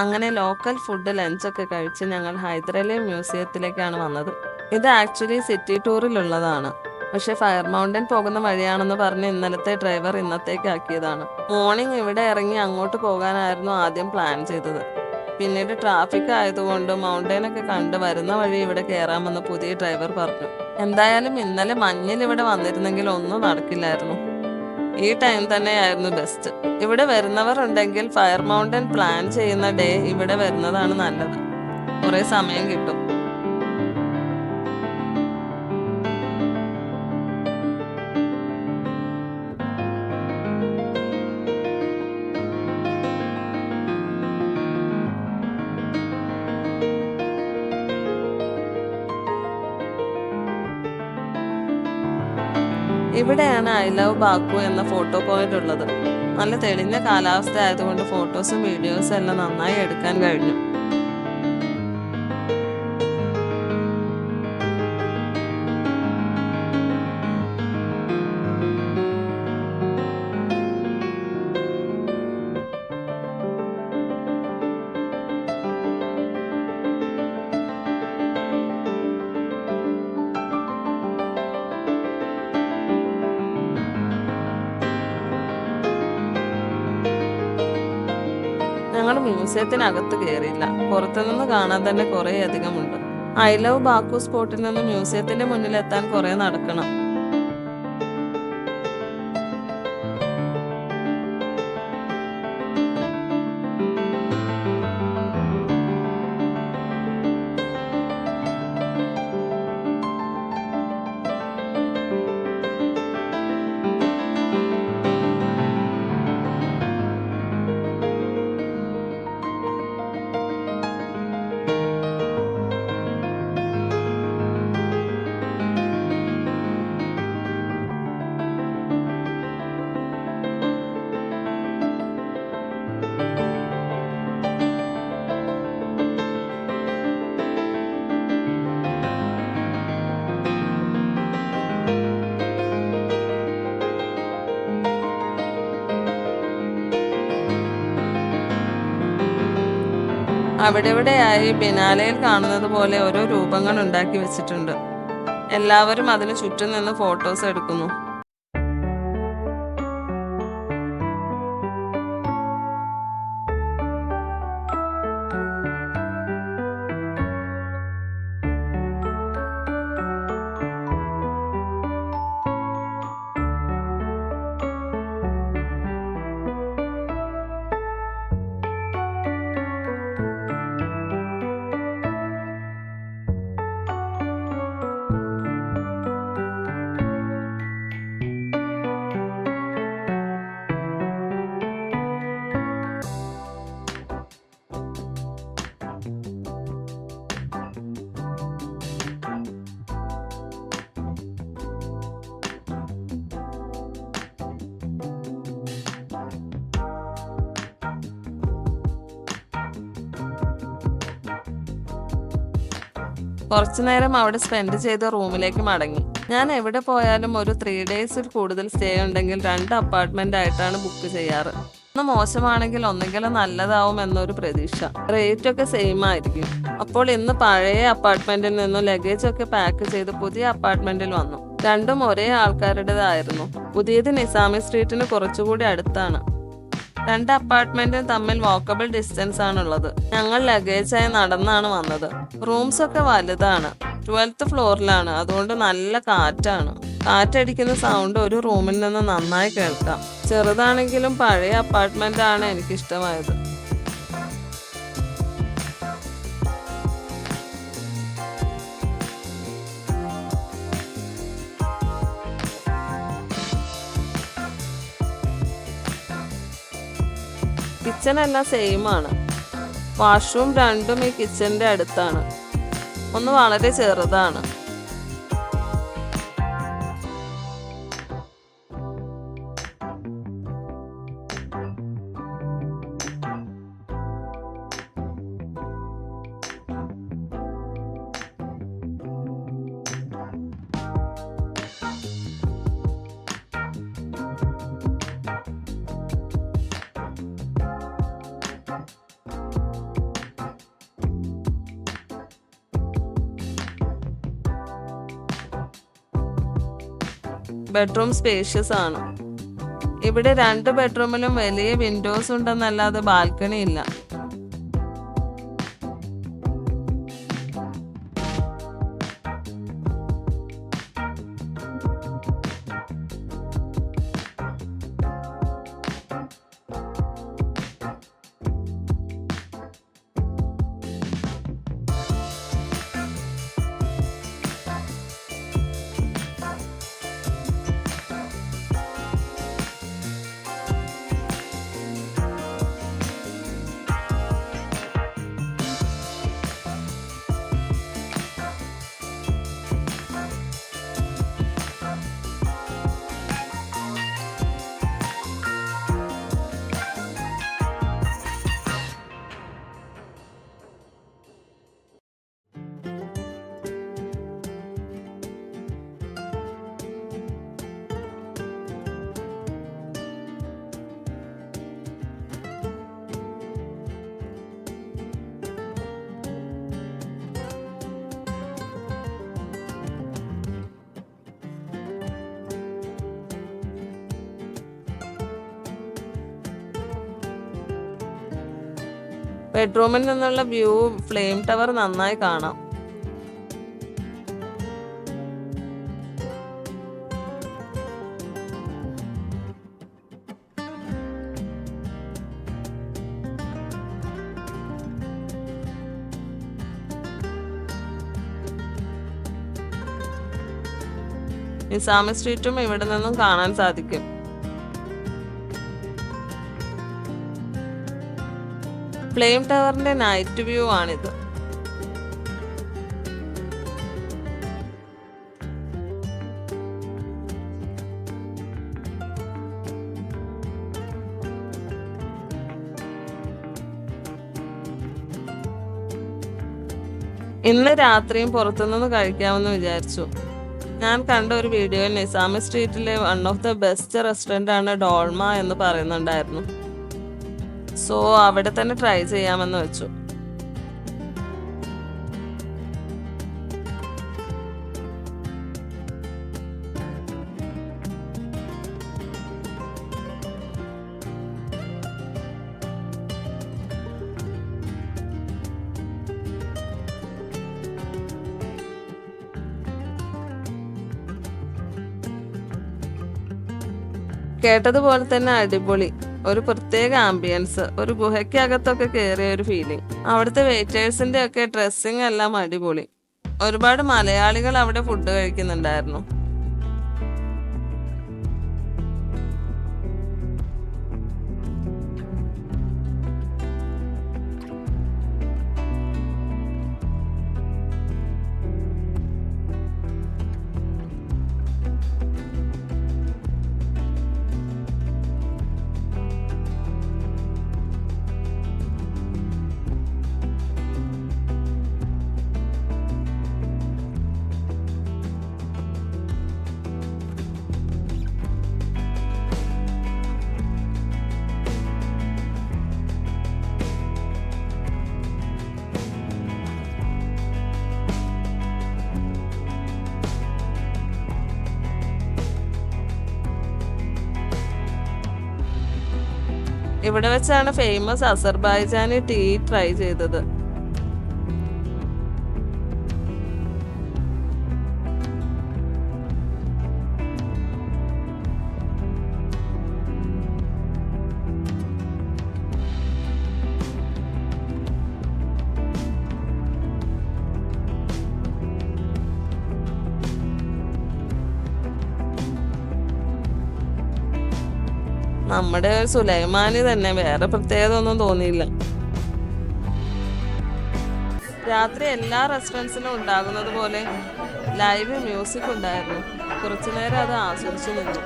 അങ്ങനെ local food ലഞ്ചൊക്കെ കഴിച്ച് ഞങ്ങൾ ഹൈദരലി മ്യൂസിയത്തിലേക്കാണ് വന്നത്. ഇത് ആക്ച്വലി സിറ്റി ടൂറിലുള്ളതാണ്. പക്ഷെ ഫയർ മൗണ്ടൻ പോകുന്ന വഴിയാണെന്ന് പറഞ്ഞ് ഇന്നലത്തെ ഡ്രൈവർ ഇന്നത്തേക്കാക്കിയതാണ്. മോർണിംഗ് ഇവിടെ ഇറങ്ങി അങ്ങോട്ട് പോകാനായിരുന്നു ആദ്യം പ്ലാൻ ചെയ്തത്. പിന്നീട് ട്രാഫിക് ആയതുകൊണ്ട് മൗണ്ടനൊക്കെ കണ്ട് വരുന്ന വഴി ഇവിടെ കയറാമെന്ന് പുതിയ ഡ്രൈവർ പറഞ്ഞു. എന്തായാലും ഇന്നലെ മഞ്ഞിൽ ഇവിടെ വന്നിരുന്നെങ്കിൽ ഒന്നും നടക്കില്ലായിരുന്നു. ഈ ടൈം തന്നെയായിരുന്നു ബെസ്റ്റ്. ഇവിടെ വരുന്നവർ ഉണ്ടെങ്കിൽ ഫയർ മൗണ്ടൻ പ്ലാൻ ചെയ്യുന്ന ഡേ ഇവിടെ വരുന്നതാണ് നല്ലത്. കുറെ സമയം കിട്ടും. ഇവിടെയാണ് ഐ ലവ് ബാക്കു എന്ന ഫോട്ടോ പോയിന്റ് ഉള്ളത്. നല്ല തെളിഞ്ഞ കാലാവസ്ഥ ആയതുകൊണ്ട് ഫോട്ടോസും വീഡിയോസും എല്ലാം നന്നായി എടുക്കാൻ കഴിഞ്ഞു. ഞങ്ങൾ മ്യൂസിയത്തിനകത്ത് കയറിയില്ല. പുറത്തുനിന്ന് കാണാൻ തന്നെ കുറേ അധികമുണ്ട്. ഐ ലവ് ബാക്കു സ്പോട്ടിൽ നിന്ന് മ്യൂസിയത്തിന്റെ മുന്നിലെത്താൻ കുറേ നടക്കണം. അവിടെവിടെയായി ബിനാലയിൽ കാണുന്നത് പോലെ ഓരോ രൂപങ്ങൾ ഉണ്ടാക്കി വെച്ചിട്ടുണ്ട്. എല്ലാവരും അതിന് ചുറ്റും നിന്ന് ഫോട്ടോസ് എടുക്കുന്നു. കുറച്ചു നേരം അവിടെ സ്പെൻഡ് ചെയ്ത റൂമിലേക്ക് മടങ്ങി. ഞാൻ എവിടെ പോയാലും ഒരു 3 days കൂടുതൽ സ്റ്റേ ഉണ്ടെങ്കിൽ 2 അപ്പാർട്ട്മെന്റ് ആയിട്ടാണ് ബുക്ക് ചെയ്യാറ്. ഒന്ന് മോശമാണെങ്കിൽ ഒന്നെങ്കിലും നല്ലതാവും എന്നൊരു പ്രതീക്ഷ. റേറ്റ് ഒക്കെ സെയിം ആയിരിക്കും. അപ്പോൾ ഇന്ന് പഴയ അപ്പാർട്ട്മെന്റിൽ നിന്നും ലഗേജ് ഒക്കെ പാക്ക് ചെയ്ത് പുതിയ അപ്പാർട്ട്മെന്റിൽ വന്നു. രണ്ടും ഒരേ ആൾക്കാരുടേതായിരുന്നു. പുതിയത് നിസാമി സ്ട്രീറ്റിന് കുറച്ചുകൂടി അടുത്താണ്. 2 അപ്പാർട്ട്മെന്റും തമ്മിൽ വാക്കബിൾ ഡിസ്റ്റൻസ് ആണുള്ളത്. ഞങ്ങൾ ലഗേജായി നടന്നാണ് വന്നത്. റൂംസ് ഒക്കെ വലുതാണ്. 12th ഫ്ലോറിലാണ്. അതുകൊണ്ട് നല്ല കാറ്റാണ്. കാറ്റടിക്കുന്ന സൗണ്ട് ഒരു റൂമിൽ നിന്ന് നന്നായി കേൾക്കാം. ചെറുതാണെങ്കിലും പഴയ അപ്പാർട്ട്മെന്റ് ആണ് എനിക്കിഷ്ടമായത്. കിച്ചൺ എല്ലാം സെയിം ആണ്. വാഷ്റൂം രണ്ടും ഈ കിച്ചന്റെ അടുത്താണ്. ഒന്ന് വളരെ ചെറുതാണ്. ബെഡ്റൂം സ്പേഷ്യസ് ആണ്. ഇവിടെ 2 ബെഡ്റൂമിലും വലിയ വിൻഡോസ് ഉണ്ടെന്നല്ലാതെ ബാൽക്കണി ഇല്ല. ബെഡ്റൂമിൽ നിന്നുള്ള വ്യൂ ഫ്ലെയിം ടവർ നന്നായി കാണാം. നിസാമി സ്ട്രീറ്റും ഇവിടെ നിന്നും കാണാൻ സാധിക്കും. ഫ്ലെയിം ടവറിന്റെ നൈറ്റ് വ്യൂ ആണിത്. ഇന്ന് രാത്രിയും പുറത്തുനിന്ന് കഴിക്കാമെന്ന് വിചാരിച്ചു. ഞാൻ കണ്ട ഒരു വീഡിയോയിൽ നിസാമി സ്ട്രീറ്റിലെ one of the best restaurant ആണ് ഡോൾമ എന്ന് പറയുന്നുണ്ടായിരുന്നു. സോ അവിടെ തന്നെ ട്രൈ ചെയ്യാമെന്ന് വെച്ചു. കേട്ടതുപോലെ തന്നെ അടിപൊളി. ഒരു പ്രത്യേക ആംബിയൻസ്, ഒരു ഗുഹയ്ക്കകത്തൊക്കെ കയറിയ ഒരു ഫീലിംഗ്. അവിടുത്തെ വെയിറ്റേഴ്സിന്റെ ഒക്കെ ഡ്രസ്സിങ് എല്ലാം അടിപൊളി. ഒരുപാട് മലയാളികൾ അവിടെ ഫുഡ് കഴിക്കുന്നുണ്ടായിരുന്നു. ഇവിടെ വെച്ചാണ് ഫേമസ് അസർബൈജാനി ടീ ട്രൈ ചെയ്തത്. നമ്മുടെ സുലൈമാനി തന്നെ, വേറെ പ്രത്യേകത ഒന്നും തോന്നിയില്ല. രാത്രി എല്ലാ റെസ്റ്റോറൻറ്റ്സിലും ഉണ്ടാകുന്നത് പോലെ ലൈവ് മ്യൂസിക് ഉണ്ടായിരുന്നു. കുറച്ചു നേരം അത് ആസ്വദിച്ചു നിന്നു.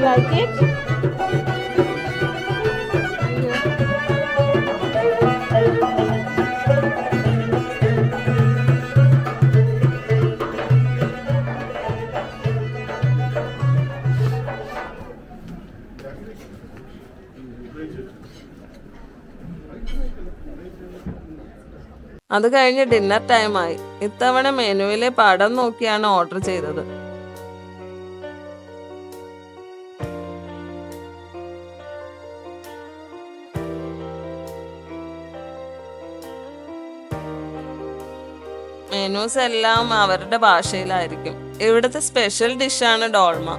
you like it? അത് കഴിഞ്ഞ് ഡിന്നർ ടൈമായി. ഇത്തവണ മെനുവിലെ പടം നോക്കിയാണ് ഓർഡർ ചെയ്തത്. മെനൂസ് എല്ലാം അവരുടെ ഭാഷയിലായിരിക്കും. ഇവിടുത്തെ സ്പെഷ്യൽ ഡിഷാണ് ഡോൾമ.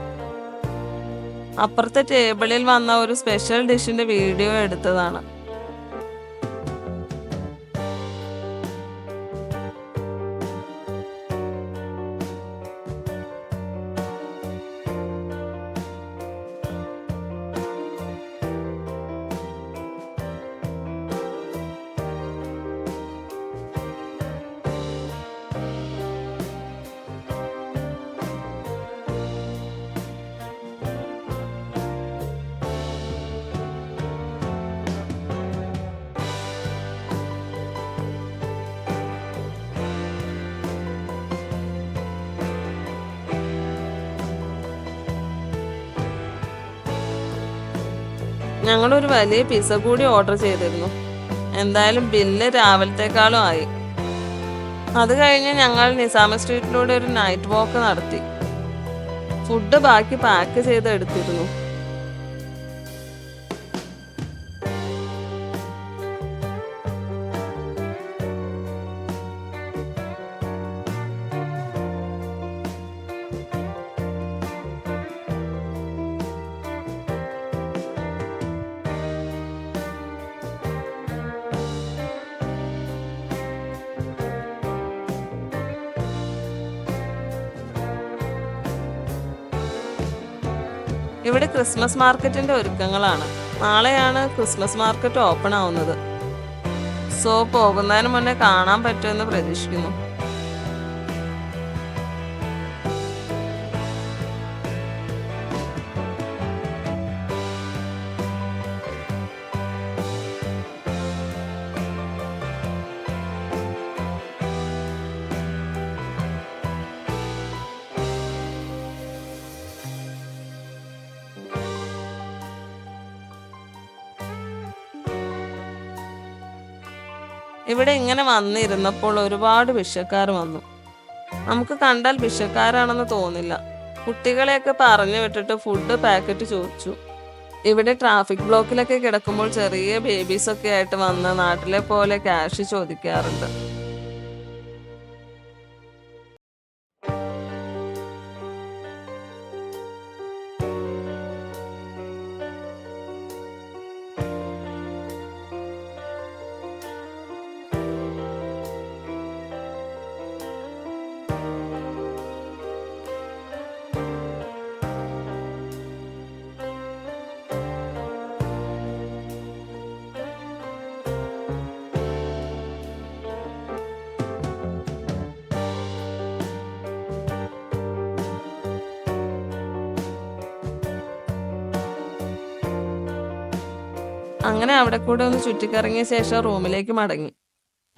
അപ്പുറത്തെ ടേബിളിൽ വന്ന ഒരു സ്പെഷ്യൽ ഡിഷിന്റെ വീഡിയോ എടുത്തതാണ്. ഞങ്ങളൊരു വലിയ പിസ്സ കൂടി ഓർഡർ ചെയ്തിരുന്നു. എന്തായാലും ബില്ല് രാവിലത്തേക്കാളും ആയി. അത് കഴിഞ്ഞ് ഞങ്ങൾ നിസാമ സ്ട്രീറ്റിലൂടെ ഒരു നൈറ്റ് വാക്ക് നടത്തി. ഫുഡ് ബാക്കി പാക്ക് ചെയ്ത് എടുത്തിരുന്നു. ഇവിടെ ക്രിസ്മസ് മാർക്കറ്റിന്റെ ഒരുക്കങ്ങളാണ്. നാളെയാണ് ക്രിസ്മസ് മാർക്കറ്റ് ഓപ്പൺ ആവുന്നത്. സോ പോകുന്നതിന് മുന്നേ കാണാൻ പറ്റുമെന്ന് പ്രതീക്ഷിക്കുന്നു. ഇവിടെ ഇങ്ങനെ വന്നിരുന്നപ്പോൾ ഒരുപാട് ഭിക്ഷക്കാർ വന്നു. നമുക്ക് കണ്ടാൽ ഭിക്ഷക്കാരാണെന്ന് തോന്നില്ല. കുട്ടികളെയൊക്കെ പറഞ്ഞു വിട്ടിട്ട് ഫുഡ് പാക്കറ്റ് ചോദിച്ചു. ഇവിടെ ട്രാഫിക് ബ്ലോക്കിലൊക്കെ കിടക്കുമ്പോൾ ചെറിയ ബേബീസൊക്കെ ആയിട്ട് വന്ന് നാട്ടിലെ പോലെ ക്യാഷ് ചോദിക്കാറുണ്ട്. അങ്ങനെ അവിടെ കൂടെ ഒന്ന് ചുറ്റിക്കറങ്ങിയ ശേഷം റൂമിലേക്ക് മടങ്ങി.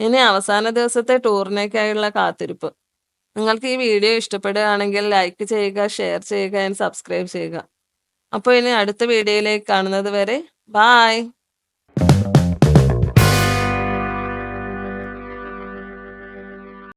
ഇനി അവസാന ദിവസത്തെ ടൂറിനേക്കായുള്ള കാത്തിരിപ്പ്. നിങ്ങൾക്ക് ഈ വീഡിയോ ഇഷ്ടപ്പെടുകയാണെങ്കിൽ ലൈക്ക് ചെയ്യുക, ഷെയർ ചെയ്യുക, ആൻഡ് സബ്സ്ക്രൈബ് ചെയ്യുക. അപ്പോൾ ഇനി അടുത്ത വീഡിയോയിലേക്ക് കാണുന്നത് വരെ ബായ്.